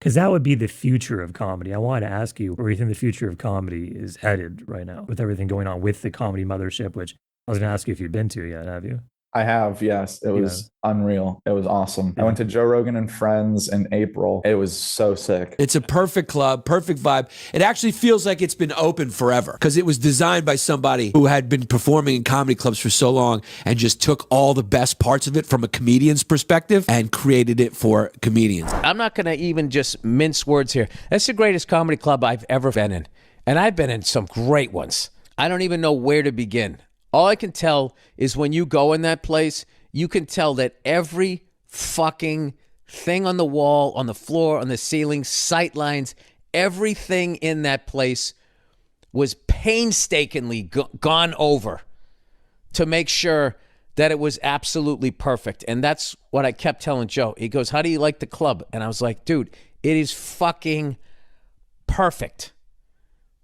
Because that would be the future of comedy. I wanted to ask you where you think the future of comedy is headed right now with everything going on with the comedy mothership, which I was going to ask you if you've been to yet. Have you? I have, yes. It Yeah. was unreal. It was awesome. I Yeah. went to Joe Rogan and Friends in April. It was so sick. It's a perfect club, perfect vibe. It actually feels like it's been open forever because it was designed by somebody who had been performing in comedy clubs for so long and just took all the best parts of it from a comedian's perspective and created it for comedians. I'm not going to even just mince words here. That's the greatest comedy club I've ever been in. And I've been in some great ones. I don't even know where to begin. All I can tell is when you go in that place, you can tell that every fucking thing on the wall, on the floor, on the ceiling, sight lines, everything in that place was painstakingly gone over to make sure that it was absolutely perfect. And that's what I kept telling Joe. He goes, how do you like the club? And I was like, dude, it is fucking perfect.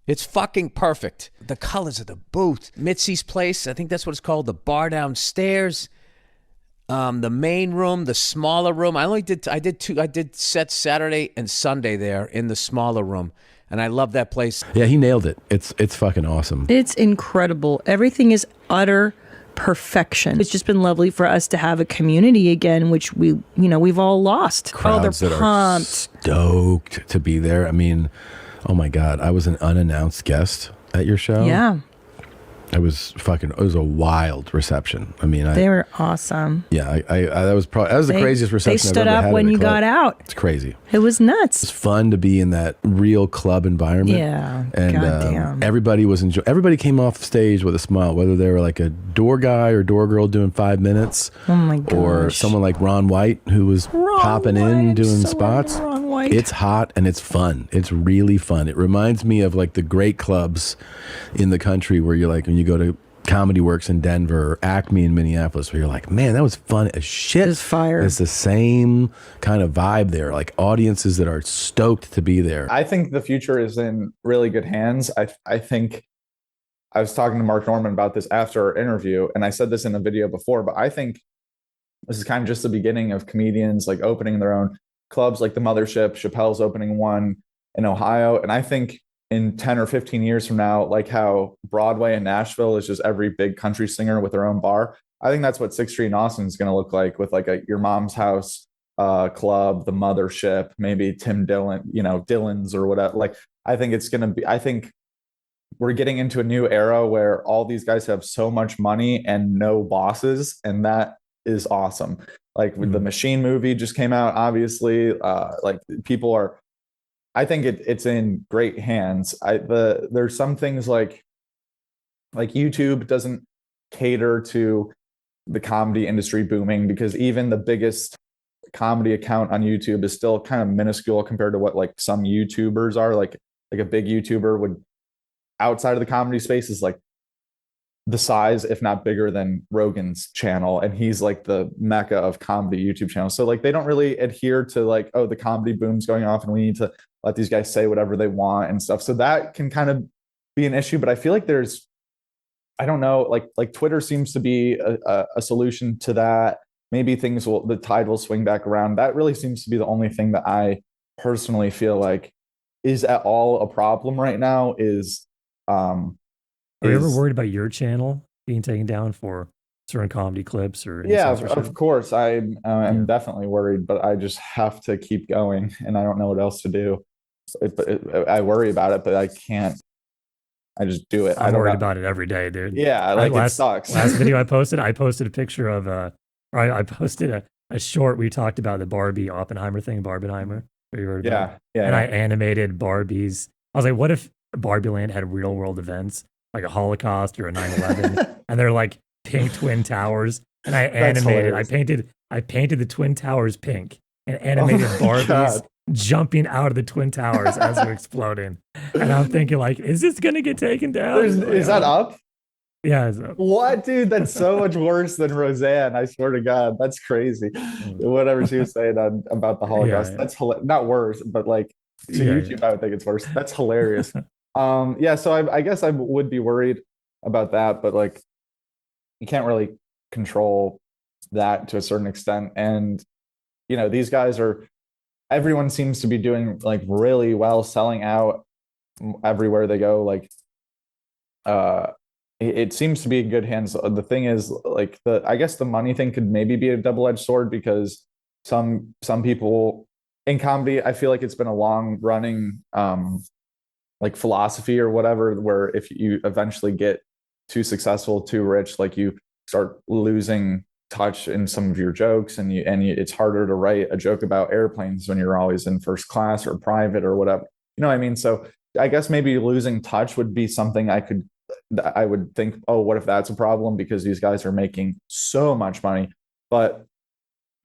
It's fucking perfect. The colors of the booth. Mitzi's place, I think that's what it's called. The bar downstairs. The main room, the smaller room. I did sets Saturday and Sunday there in the smaller room. And I love that place. Yeah, he nailed it. It's fucking awesome. It's incredible. Everything is utter perfection. It's just been lovely for us to have a community again, which we've all lost. Crowds they're that pumped. are stoked to be there. I mean, oh my God, I was an unannounced guest at your show. Yeah. It was a wild reception. I mean, they were awesome. Yeah, that was the craziest reception They stood I've ever up had when in a you club. got out. It's crazy. It was nuts. It's fun to be in that real club environment. Yeah, and goddamn. Everybody came off stage with a smile, whether they were like a door guy or door girl doing 5 minutes, oh my gosh. or someone like Ron White who was popping in doing spots. Ron White. It's hot and it's fun. It's really fun. It reminds me of like the great clubs in the country where you're like when you go to Comedy Works in Denver or Acme in Minneapolis, where you're like, man, that was fun as shit. It's fire. It's the same kind of vibe there, like audiences that are stoked to be there. I think the future is in really good hands. I think I was talking to Mark Norman about this after our interview, and I said this in a video before, but I think this is kind of just the beginning of comedians like opening their own clubs, like the Mothership. Chappelle's opening one in Ohio. And I think in 10 or 15 years from now, like how Broadway in Nashville is just every big country singer with their own bar. I think that's what 6th Street in Austin is going to look like with like your mom's house club, the Mothership, maybe Tim Dillon, Dillon's or whatever. Like, I think it's going to be, I think we're getting into a new era where all these guys have so much money and no bosses. And that is awesome. Like the Machine movie just came out, obviously, like people are, I think it's in great hands. There's some things like YouTube doesn't cater to the comedy industry booming because even the biggest comedy account on YouTube is still kind of minuscule compared to what like some YouTubers are. Like a big YouTuber would outside of the comedy space is like the size, if not bigger than Rogan's channel. And he's like the mecca of comedy YouTube channels. So like they don't really adhere to like, oh, the comedy boom's going off and we need to let these guys say whatever they want and stuff. So that can kind of be an issue. But I feel like I don't know, like Twitter seems to be a solution to that. Maybe the tide will swing back around. That really seems to be the only thing that I personally feel like is at all a problem right now Are you ever worried about your channel being taken down for certain comedy clips or? Yeah, of course. I'm definitely worried, but I just have to keep going and I don't know what else to do. I worry about it, but I can't. I just do it. I'm worried about it every day, dude. Yeah, it sucks. Last video I posted a picture of I posted a short we talked about the Barbie Oppenheimer thing, Barbenheimer. Have you heard about it? Yeah. And I animated Barbies. I was like, what if Barbie Land had real world events like a Holocaust or a 9/11, and they're like pink twin towers, and I animated. I painted the twin towers pink and animated Barbies jumping out of the twin towers as they're exploding. And I'm thinking, like, is this gonna get taken down? Is that up? Yeah, it's up. What, dude? That's so much worse than Roseanne. I swear to God, that's crazy. Whatever she was saying about the Holocaust, that's not worse, but like to YouTube, I would think it's worse. That's hilarious. So I guess I would be worried about that, but like you can't really control that to a certain extent. And these guys are everyone seems to be doing like really well, selling out everywhere they go. Like, it seems to be in good hands. The thing is, like, I guess the money thing could maybe be a double-edged sword, because some people in comedy, I feel like it's been a long running like philosophy or whatever, where if you eventually get too successful, too rich, like you start losing touch in some of your jokes, and it's harder to write a joke about airplanes when you're always in first class or private or whatever. You know what I mean? So I guess maybe losing touch would be something I would think, oh, what if that's a problem? Because these guys are making so much money. But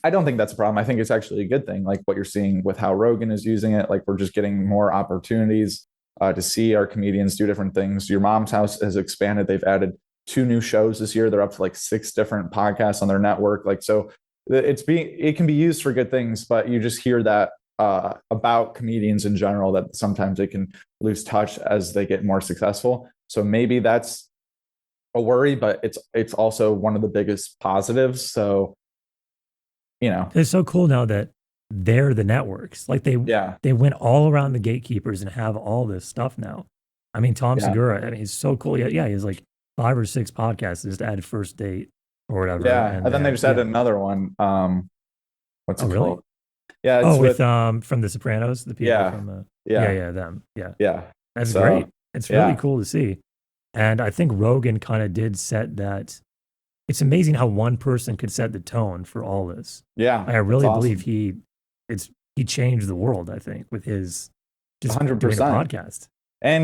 I don't think that's a problem. I think it's actually a good thing, like what you're seeing with how Rogan is using it. Like, we're just getting more opportunities to see our comedians do different things. Your Mom's House has expanded. They've added 2 new shows this year. They're up to like 6 different podcasts on their network. Like, so it can be used for good things, but you just hear that about comedians in general, that sometimes they can lose touch as they get more successful. So maybe that's a worry, but it's also one of the biggest positives. So, it's so cool now that they're the networks. Like they went all around the gatekeepers and have all this stuff now. I mean, Tom Segura, I mean, he's so cool. Yeah, he has like 5 or 6 podcasts. Just added First Date or whatever. Yeah, and then they just added another one. What's it really? called? Yeah, it's with from The Sopranos, the people from them. Yeah. That's great. It's really cool to see. And I think Rogan kind of did set that. It's amazing how one person could set the tone for all this. Yeah, I really believe he changed the world, I think, with his just 100% doing a podcast. And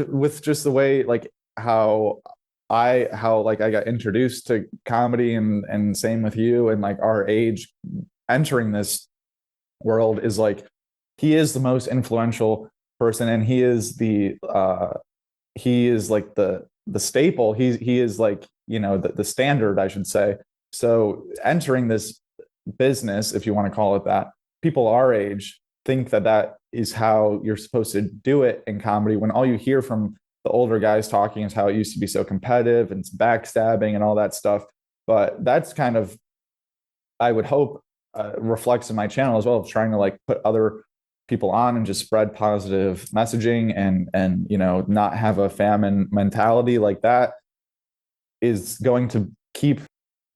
with just the way, like, how I got introduced to comedy, and same with you, and like our age entering this world, is like, he is the most influential person, and he is like the staple. He is like, the standard, I should say. So entering this business, if you want to call it that, people our age think that is how you're supposed to do it in comedy, when all you hear from the older guys talking is how it used to be so competitive and backstabbing and all that stuff. But that's kind of, I would hope, reflects in my channel as well, of trying to like put other people on and just spread positive messaging, and not have a famine mentality. Like, that is going to keep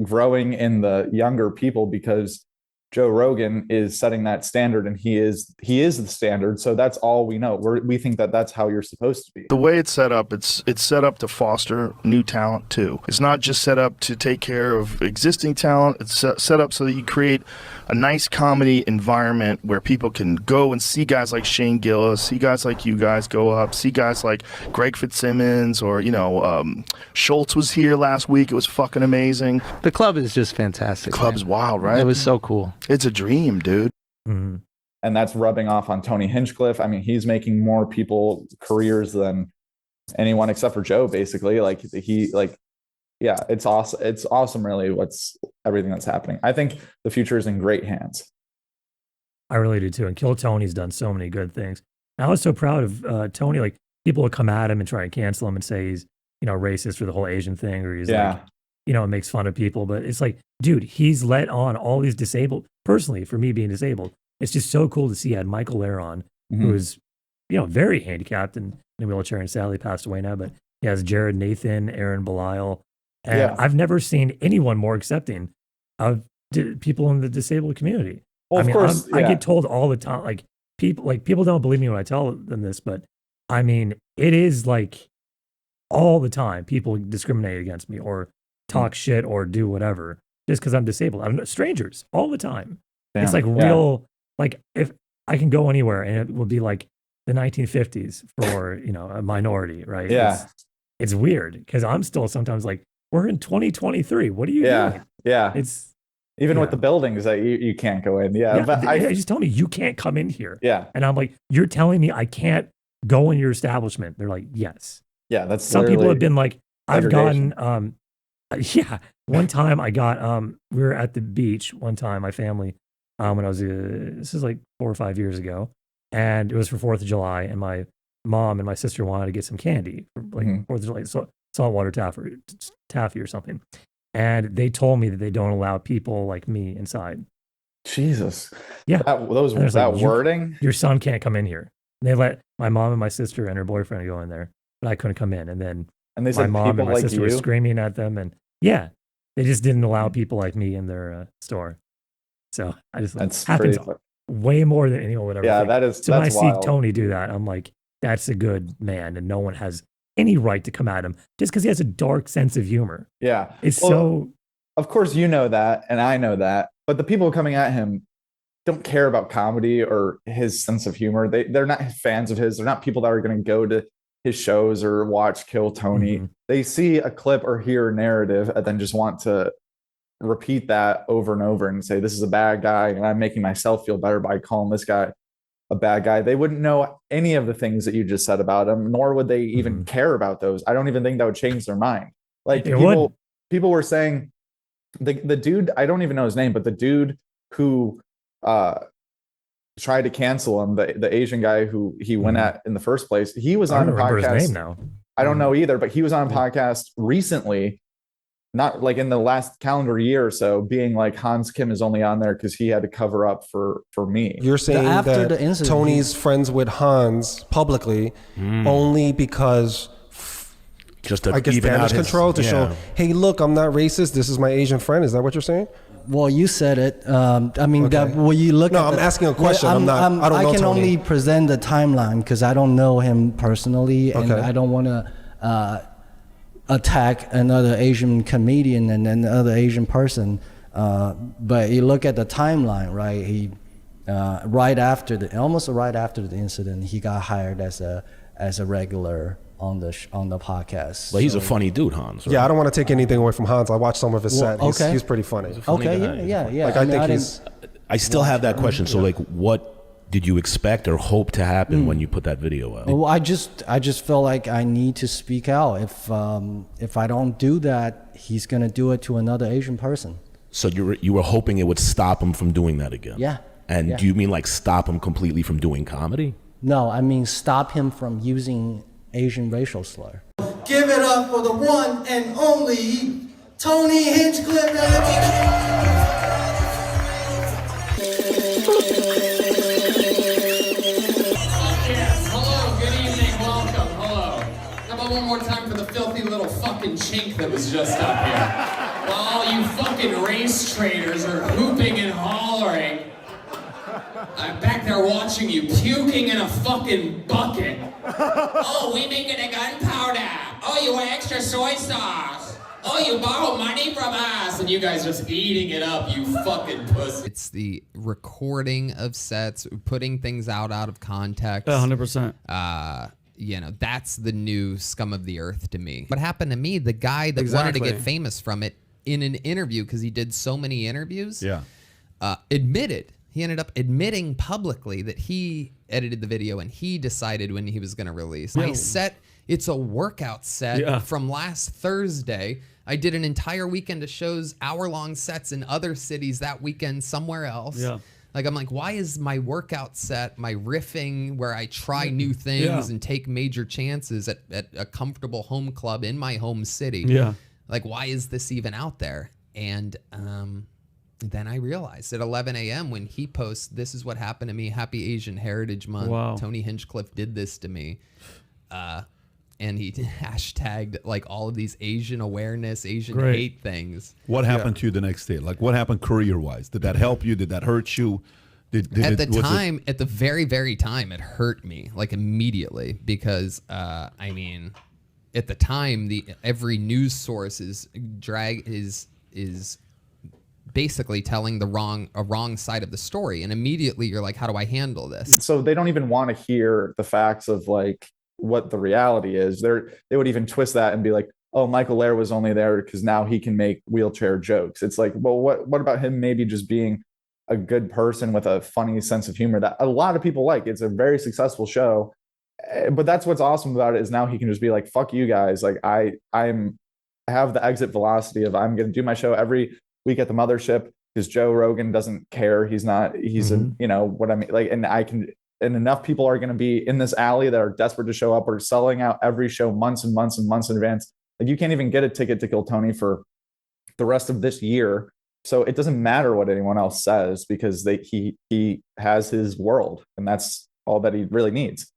growing in the younger people, because Joe Rogan is setting that standard, and he is the standard. So that's all we know. We think that that's how you're supposed to be. The way it's set up, it's set up to foster new talent too. It's not just set up to take care of existing talent. It's set up so that you create a nice comedy environment where people can go and see guys like Shane Gillis, see guys like you guys go up, see guys like Greg Fitzsimmons, or Schultz was here last week. It was fucking amazing. The club is just fantastic. The club is wild, right? It was so cool. It's a dream, dude. Mm-hmm. And that's rubbing off on Tony Hinchcliffe. I mean, he's making more people careers than anyone except for Joe, basically. Like, it's awesome. It's awesome, really, everything that's happening. I think the future is in great hands. I really do too. And Kill Tony's done so many good things. And I was so proud of Tony. Like, people would come at him and try and cancel him and say he's, racist for the whole Asian thing, or he's like, makes fun of people. But it's like, dude, he's let on all these disabled. Personally, for me being disabled, it's just so cool to see. I had Michael Lair on, who is, very handicapped and in a wheelchair, and sadly passed away now. But he has Jared Nathan, Aaron Belial. And I've never seen anyone more accepting of people in the disabled community. Well, of course, I get told all the time, like people don't believe me when I tell them this, but I mean, it is like all the time people discriminate against me or talk shit or do whatever just because I'm disabled. I'm strangers all the time. Damn. It's like real, like if I can go anywhere and it will be like the 1950s for, a minority, right? Yeah. It's weird because I'm still sometimes like, we're in 2023. What are you doing? Yeah. It's even with the buildings that you can't go in. Yeah. But I just tell me you can't come in here. Yeah. And I'm like, you're telling me I can't go in your establishment? They're like, yes. Yeah. That's some people have been like, I've gotten one time I got we were at the beach one time, my family, when I was this is like 4 or 5 years ago, and it was for 4th of July, and my mom and my sister wanted to get some candy for like 4th of July, saltwater taffy or something. And they told me that they don't allow people like me inside. Jesus. Yeah. That Like, wording. Your son can't come in here. And they let my mom and my sister and her boyfriend go in there, but I couldn't come in. And then they my said mom and my like sister were screaming at them. And yeah, they just didn't allow people like me in their store. So I just that's happens way more than anyone would ever think. That is. So when I wild. see Tony do that, I'm like, that's a good man, and no one has any right to come at him just because he has a dark sense of humor. Yeah, so. Of course, you know that, and I know that, but the people coming at him don't care about comedy or his sense of humor. They're not fans of his. They're not people that are going to go to his shows or watch Kill Tony. Mm-hmm. They see a clip or hear a narrative and then just want to repeat that over and over and say, this is a bad guy, and I'm making myself feel better by calling this guy a bad guy. They wouldn't know any of the things that you just said about him, nor would they even care about those. I don't even think that would change their mind. Like people were saying, the dude, I don't even know his name, but the dude who tried to cancel him, the Asian guy who he went at in the first place, he was on a podcast. His name now. I don't know either, but he was on a podcast recently, not like in the last calendar year or so, being like, Hans Kim is only on there because he had to cover up for me. You're saying after that the incident, Tony's friends with Hans publicly only because just to I guess damage control to show, hey, look, I'm not racist. This is my Asian friend. Is that what you're saying? Well, you said it. I mean, that when you look. No, I'm asking a question. I don't know. I can Tony. only present the timeline because I don't know him personally, and I don't want to attack another Asian comedian and another Asian person. But you look at the timeline, right? He almost right after the incident, he got hired as a regular on the podcast. Well, he's a funny dude, Hans. Right? Yeah, I don't want to take anything away from Hans. I watched some of his set. He's pretty funny. Yeah. Like I think he's. I still have that question. So, like, what did you expect or hope to happen when you put that video out? Well, I just feel like I need to speak out. If I don't do that, he's gonna do it to another Asian person. So you were hoping it would stop him from doing that again? Yeah. And do you mean like stop him completely from doing comedy? No, I mean stop him from using Asian racial slur. Give it up for the one and only Tony Hinchcliffe. Yes, hello, good evening, welcome, hello. How about one more time for the filthy little fucking chink that was just up here? While all you fucking race traitors are hooping and hollering, I'm back there watching you puking in a fucking bucket. Oh, we making a gunpowder. Oh, you want extra soy sauce. Oh, you borrow money from us. And you guys just eating it up, you fucking pussy. It's the recording of sets, putting things out of context. 100%. You know, that's the new scum of the earth to me. What happened to me, the guy that wanted to get famous from it in an interview, because he did so many interviews, he ended up admitting publicly that he edited the video and he decided when he was going to release. My set, it's a workout set from last Thursday. I did an entire weekend of shows, hour-long sets in other cities that weekend somewhere else. Yeah. Like, I'm like, why is my workout set, my riffing where I try new things and take major chances at a comfortable home club in my home city? Yeah. Like, why is this even out there? And then I realized at 11 a.m. when he posts, this is what happened to me, Happy Asian Heritage Month. Wow. Tony Hinchcliffe did this to me. And he hashtagged like all of these Asian awareness, Asian hate things. What happened to you the next day? Like, what happened career-wise? Did that help you? Did that hurt you? At the very, very time, it hurt me like immediately because I mean, at the time, every news source is basically telling a wrong side of the story, and immediately you're like, how do I handle this? So they don't even want to hear the facts of like what the reality is. They would even twist that and be like, oh, Michael Lair was only there because now he can make wheelchair jokes. It's like, well, what about him maybe just being a good person with a funny sense of humor that a lot of people like? It's a very successful show, but that's what's awesome about it is now he can just be like, fuck you guys. Like I have the exit velocity of I'm going to do my show every week at the Mothership because Joe Rogan doesn't care. He's you know what I mean? Like, and enough people are going to be in this alley that are desperate to show up or selling out every show months and months and months in advance. Like you can't even get a ticket to Kill Tony for the rest of this year. So it doesn't matter what anyone else says because he has his world, and that's all that he really needs.